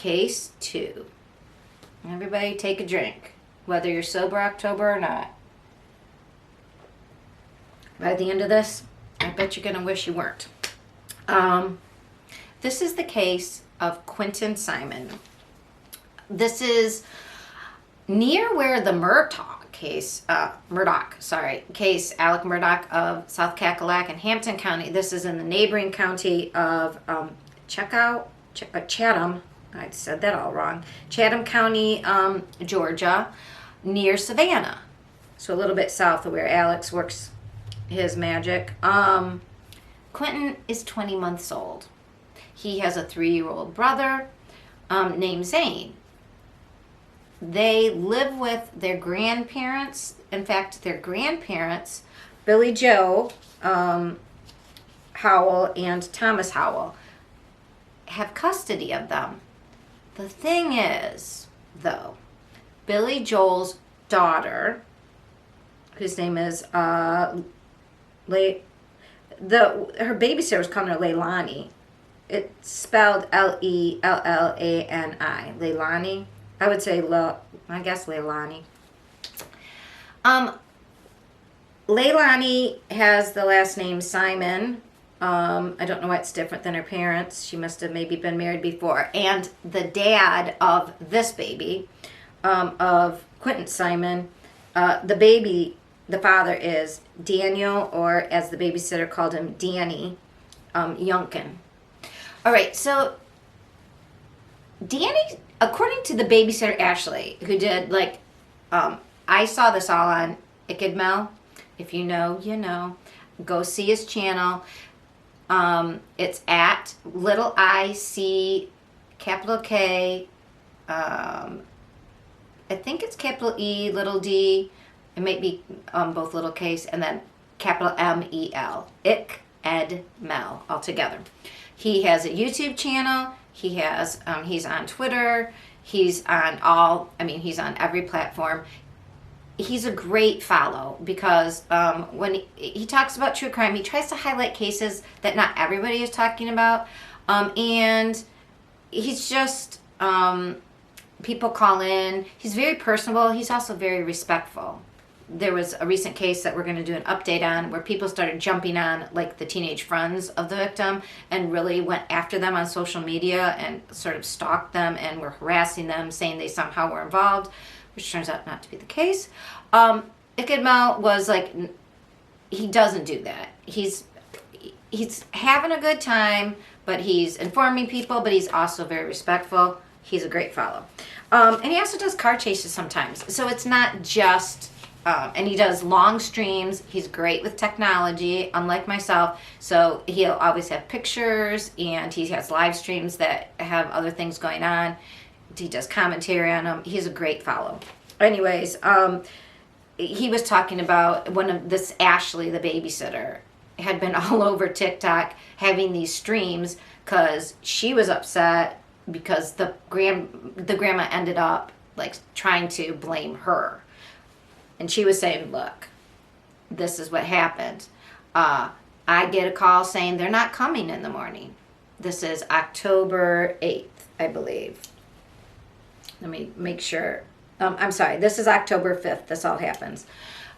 case 2. Everybody take a drink, whether you're sober October or not. By the end of this, I bet you're going to wish you weren't. This is the case of Quinton Simon. This is near where the Murdoch case, Alec Murdoch of South Cackalack in Hampton County. This is in the neighboring county of Chatham. I said that all wrong. Chatham County, Georgia, near Savannah. So a little bit south of where Alex works his magic. Quinton is 20 months old. He has a 3-year-old brother named Zane. They live with their grandparents. In fact, their grandparents, Billy Joe Howell and Thomas Howell, have custody of them. The thing is, though, Billy Joel's daughter, whose name is her babysitter was calling her Leilani. It's spelled Lellani. Leilani. I would say I guess Leilani. Leilani has the last name Simon. I don't know why it's different than her parents. She must have maybe been married before. And the dad of this baby, of Quinton Simon, the father is Daniel, or as the babysitter called him, Danny Youngkin. All right, so Danny, according to the babysitter Ashley, who did, I saw this all on Ickadmel. If you know, you know. Go see his channel. It's at little I-C, capital K, I think it's capital E, little d, it might be both little K's, and then capital M-E-L, Ickadmel, all together. He has a YouTube channel. He has, he's on Twitter. He's on he's on every platform. He's a great follow because when he talks about true crime, he tries to highlight cases that not everybody is talking about. And he's just, people call in. He's very personable. He's also very respectful. There was a recent case that we're going to do an update on where people started jumping on like the teenage friends of the victim and really went after them on social media and sort of stalked them and were harassing them, saying they somehow were involved, which turns out not to be the case. Ickadmel was like, he doesn't do that. He's having a good time, but he's informing people, but he's also very respectful. He's a great follow. And he also does car chases sometimes. So it's not just, and he does long streams. He's great with technology, unlike myself. So he'll always have pictures, and he has live streams that have other things going on. He does commentary on them. He's a great follow. Anyways, he was talking about this Ashley, the babysitter, had been all over TikTok having these streams because she was upset because the grandma ended up like trying to blame her. And she was saying, look, this is what happened. I get a call saying they're not coming in the morning. This is October 8th, I believe. Let me make sure. I'm sorry, this is October 5th. This all happens.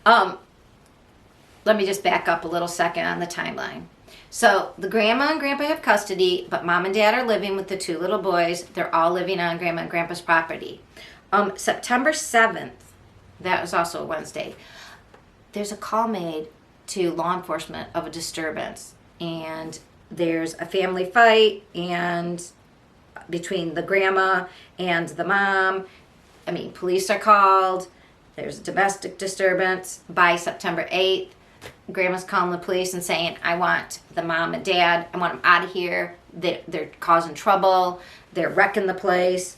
Let me just back up a little second on the timeline. So the grandma and grandpa have custody, but mom and dad are living with the 2 little boys. They're all living on grandma and grandpa's property. September 7th, that was also a Wednesday, there's a call made to law enforcement of a disturbance. And there's a family fight and between the grandma and the mom. Police are called. There's a domestic disturbance. By September 8th, grandma's calling the police and saying, I want the mom and dad, I want them out of here. They're causing trouble. They're wrecking the place.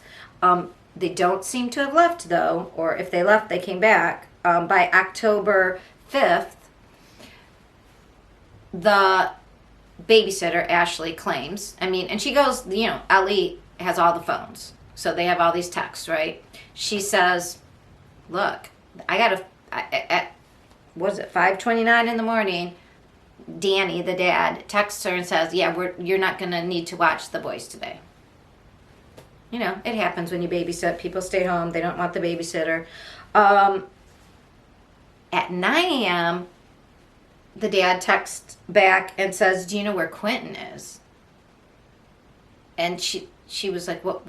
They don't seem to have left, though, or if they left, they came back. By October 5th, the babysitter, Ashley, claims, and she goes, Ellie has all the phones. So they have all these texts, right? She says, look, at 5:29 in the morning, Danny, the dad, texts her and says, yeah, you're not going to need to watch the boys today. You know, it happens when you babysit. People stay home. They don't want the babysitter. At 9 a.m., the dad texts back and says, do you know where Quinton is? And she was like, what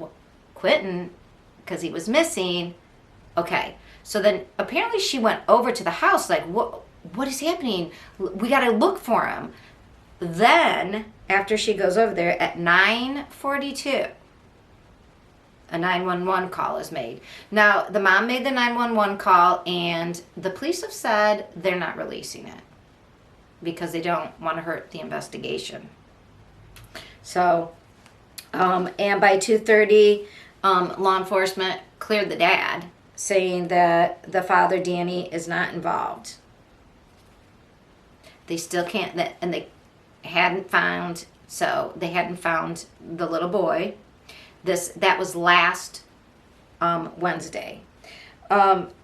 Quinton? Because he was missing. Okay. So then apparently she went over to the house like, what is happening? We got to look for him. Then, after she goes over there at 9:42, a 911 call is made. Now, the mom made the 911 call, and the police have said they're not releasing it because they don't want to hurt the investigation. So, and by 2:30, law enforcement cleared the dad, saying that the father, Danny, is not involved. They still can't, and they hadn't found the little boy. That was last Wednesday.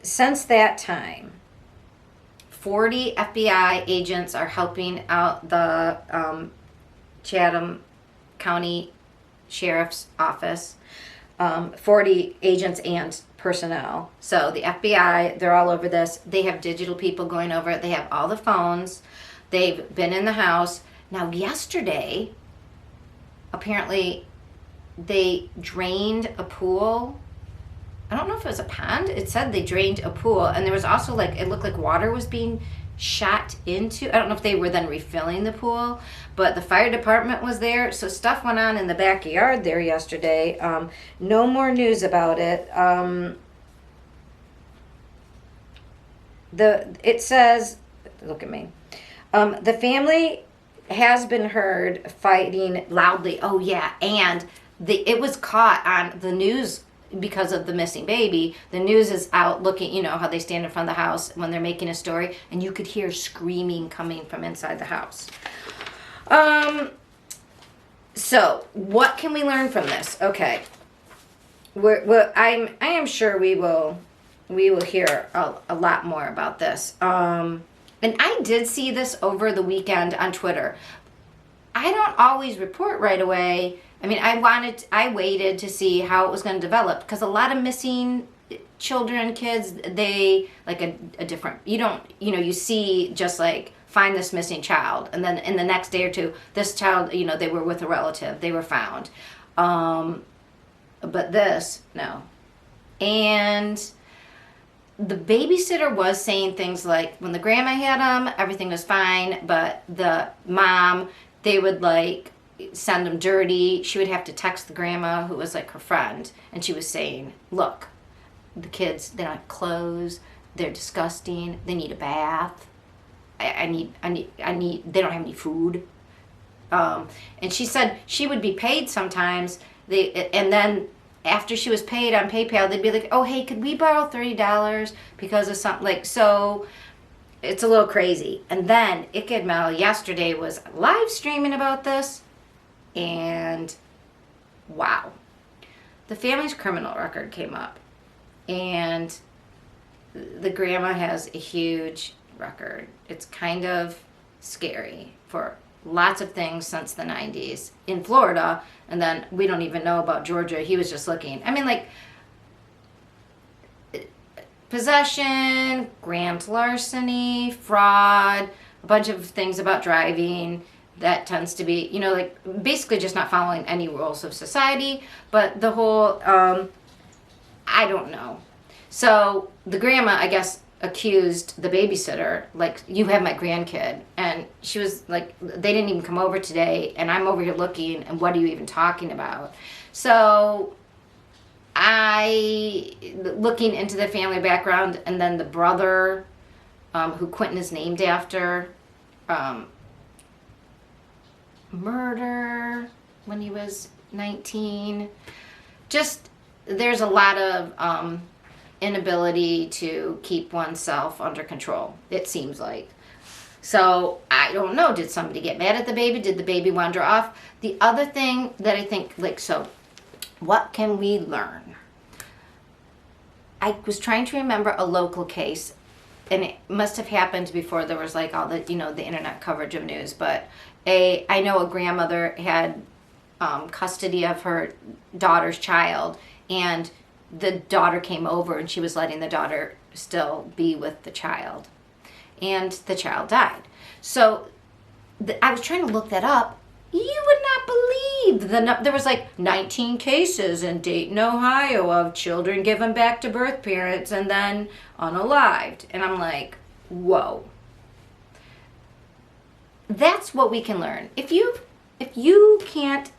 Since that time, 40 FBI agents are helping out the Chatham County Sheriff's Office. 40 agents and personnel. So the FBI, they're all over this. They have digital people going over it. They have all the phones. They've been in the house. Now, yesterday, apparently, they drained a pool. I don't know if it was a pond. It said they drained a pool. And there was also, it looked like water was being shot into. I don't know if they were then refilling the pool. But the fire department was there. So stuff went on in the backyard there yesterday. No more news about it. It says, look at me. The family has been heard fighting loudly. Oh yeah, and it was caught on the news because of the missing baby. The news is out looking, you know how they stand in front of the house when they're making a story, and you could hear screaming coming from inside the house. So what can we learn from this? Okay, I am sure we will hear a lot more about this. And I did see this over the weekend on Twitter. I don't always report right away. I mean, I waited to see how it was going to develop, because a lot of missing children, kids, they like a different, you see just like find this missing child, and then in the next day or two, this child, they were with a relative, they were found. But this, no. And the babysitter was saying things like, when the grandma had him, everything was fine, but the mom, they would send him dirty. She would have to text the grandma, who was like her friend, and she was saying, look, the kids, they don't have clothes, they're disgusting, they need a bath, I need, they don't have any food. And she said she would be paid sometimes, and then after she was paid on PayPal, they'd be like, oh, hey, could we borrow $30 because of something? So it's a little crazy. And then Ikadmel yesterday was live streaming about this, and wow. The family's criminal record came up, and the grandma has a huge record. It's kind of scary for lots of things since the 90s in Florida, and then we don't even know about Georgia. He was just looking. I mean, possession, grand larceny, fraud, a bunch of things about driving. That tends to be, basically just not following any rules of society. But the whole, I don't know. So the grandma, I guess, accused the babysitter, you have my grandkid, and she was like, they didn't even come over today, and I'm over here looking, and what are you even talking about? So looking into the family background, and then the brother, who Quinton is named after, murder when he was 19. Just, there's a lot of inability to keep oneself under control, it seems like. So I don't know, did somebody get mad at the baby? Did the baby wander off? The other thing that I think, so what can we learn? I was trying to remember a local case, and it must have happened before there was all the the internet coverage of news, but I know a grandmother had custody of her daughter's child, and the daughter came over and she was letting the daughter still be with the child, and the child died. So I was trying to look that up. You would not believe there was like 19 cases in Dayton, Ohio of children given back to birth parents and then unalived. And I'm like, whoa. That's what we can learn. If you can't,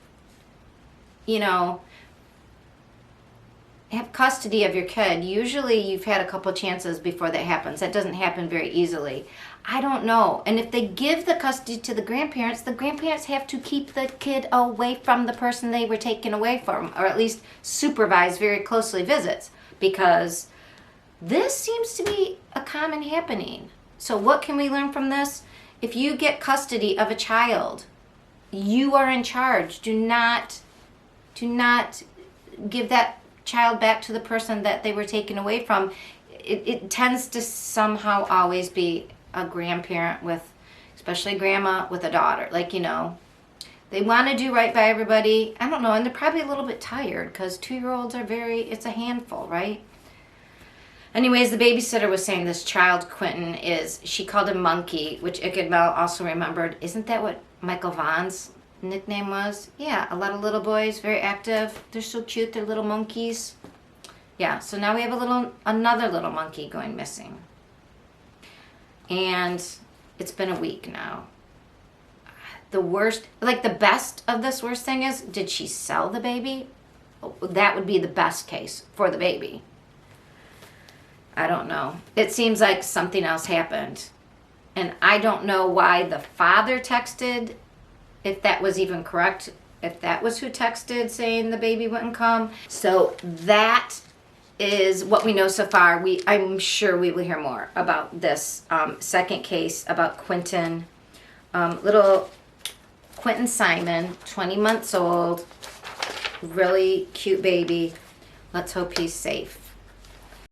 have custody of your kid, usually you've had a couple chances before that happens. That doesn't happen very easily. I don't know. And if they give the custody to the grandparents have to keep the kid away from the person they were taken away from, or at least supervise very closely visits, because this seems to be a common happening. So what can we learn from this? If you get custody of a child, you are in charge. Do not give that child back to the person that they were taken away from. It tends to somehow always be a grandparent with, especially grandma with a daughter. Like, they want to do right by everybody. I don't know, and they're probably a little bit tired because 2-year-olds are it's a handful, right? Anyways, the babysitter was saying this child, Quinton, she called him Monkey, which Mel also remembered. Isn't that what Michael Vaughn's nickname was? Yeah, a lot of little boys, very active. They're so cute, they're little monkeys. Yeah, so now we have another little monkey going missing. And it's been a week now. The worst, the best of this worst thing is, did she sell the baby? That would be the best case for the baby. I don't know. It seems like something else happened. And I don't know why the father texted, if that was even correct, if that was who texted saying the baby wouldn't come. So that is what we know so far. I'm sure we will hear more about this second case about Quinton. Little Quinton Simon, 20 months old, really cute baby. Let's hope he's safe.